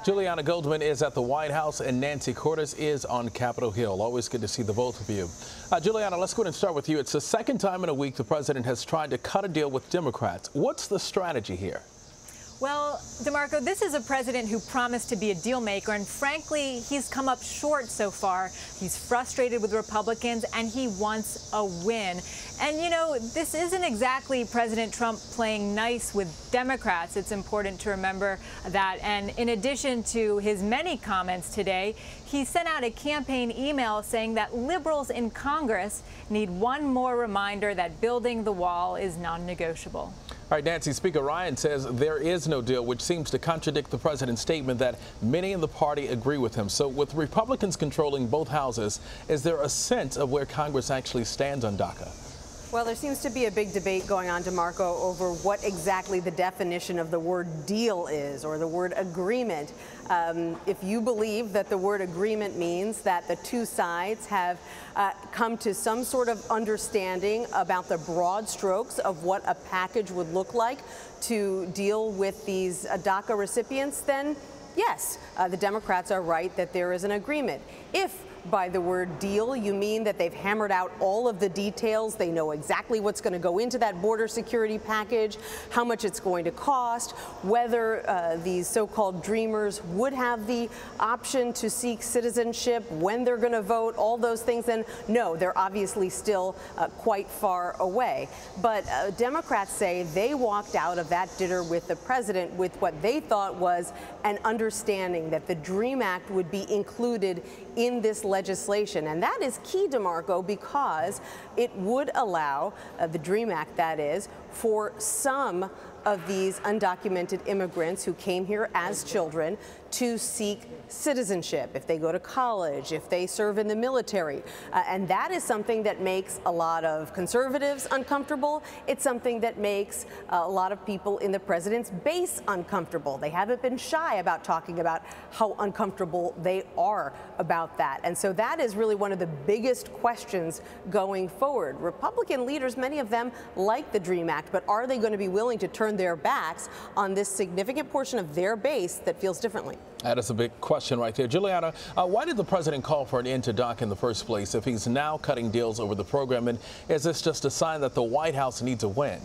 Julianna Goldman is at the White House and Nancy Cordes is on Capitol Hill. Always good to see the both of you. Julianna, let's go ahead and start with you. It's the second time in a week the president has tried to cut a deal with Democrats. What's the strategy here? Well, DeMarco, this is a president who promised to be a deal maker, and frankly, he's come up short so far. He's frustrated with Republicans, and he wants a win. And, you know, this isn't exactly President Trump playing nice with Democrats. It's important to remember that. And in addition to his many comments today, he sent out a campaign email saying that liberals in Congress need one more reminder that building the wall is non-negotiable. All right, Nancy, Speaker Ryan says there is no deal, which seems to contradict the president's statement that many in the party agree with him. So with Republicans controlling both houses, is there a sense of where Congress actually stands on DACA? Well, there seems to be a big debate going on, DeMarco, over what exactly the definition of the word deal is, or the word agreement. If you believe that the word agreement means that the two sides have come to some sort of understanding about the broad strokes of what a package would look like to deal with these DACA recipients, then yes, the Democrats are right that there is an agreement. If by the word deal you mean that they've hammered out all of the details, they know exactly what's going to go into that border security package, how much it's going to cost, whether these so-called dreamers would have the option to seek citizenship, when they're going to vote, all those things, then no, they're obviously still quite far away. But Democrats say they walked out of that dinner with the president with what they thought was an understanding that the DREAM Act would be included in this legislation. And that is key, DeMarco, because it would allow, the DREAM Act that is, for some of these undocumented immigrants who came here as children to seek citizenship, if they go to college, if they serve in the military. And that is something that makes a lot of conservatives uncomfortable. It's something that makes a lot of people in the president's base uncomfortable. They haven't been shy about talking about how uncomfortable they are about that. And so that is really one of the biggest questions going forward. Republican leaders, many of them like the DREAM Act, but are they going to be willing to turn their backs on this significant portion of their base that feels differently? That is a big question right there. Julianna, why did the president call for an end to DACA in the first place if he's now cutting deals over the program? And is this just a sign that the White House needs a win?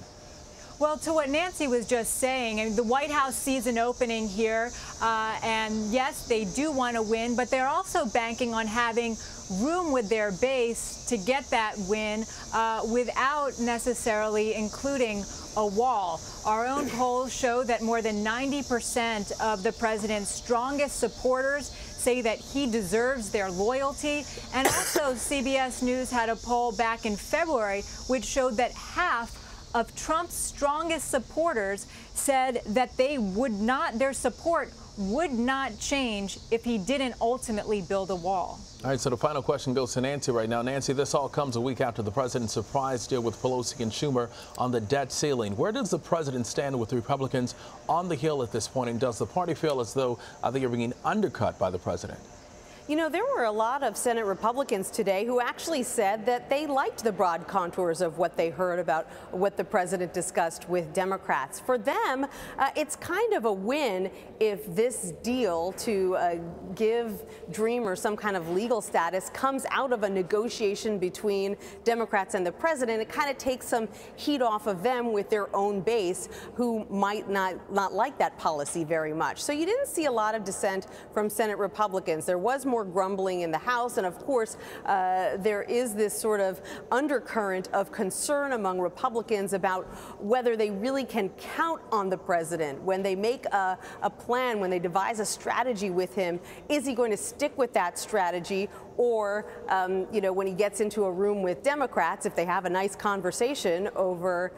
Well, to what Nancy was just saying, I mean, the White House sees an opening here, and yes, they do want to win, but they're also banking on having room with their base to get that win without necessarily including a wall. Our own polls show that more than 90% of the president's strongest supporters say that he deserves their loyalty. And also, CBS News had a poll back in February which showed that half of Trump's strongest supporters said that their support would not change if he didn't ultimately build a wall. All right, so the final question goes to Nancy right now. Nancy, this all comes a week after the president's surprise deal with Pelosi and Schumer on the debt ceiling. Where does the president stand with Republicans on the Hill at this point, and does the party feel as though they are being undercut by the president? You know, there were a lot of Senate Republicans today who actually said that they liked the broad contours of what they heard about what the president discussed with Democrats. For them, it's kind of a win if this deal to give Dreamers some kind of legal status comes out of a negotiation between Democrats and the president. It kind of takes some heat off of them with their own base, who might not like that policy very much. So you didn't see a lot of dissent from Senate Republicans. There was more grumbling in the House, and of course there is this sort of undercurrent of concern among Republicans about whether they really can count on the president when they make a plan, when they devise a strategy with him. Is he going to stick with that strategy? Or, you know, when he gets into a room with Democrats, if they have a nice conversation over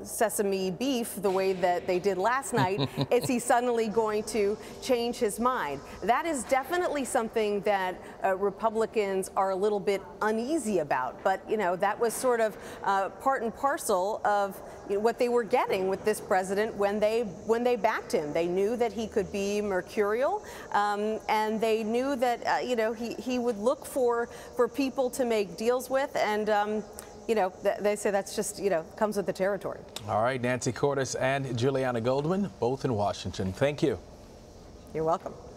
sesame beef the way that they did last night, is he suddenly going to change his mind? That is definitely something that Republicans are a little bit uneasy about. But, you know, that was sort of part and parcel of what they were getting with this president when they backed him. They knew that he could be mercurial, and they knew that, you know, he would look for people to make deals with, and you know, they say that's just, you know, comes with the territory. All right, Nancy Cordes and Julianna Goldman, both in Washington. Thank you. You're welcome.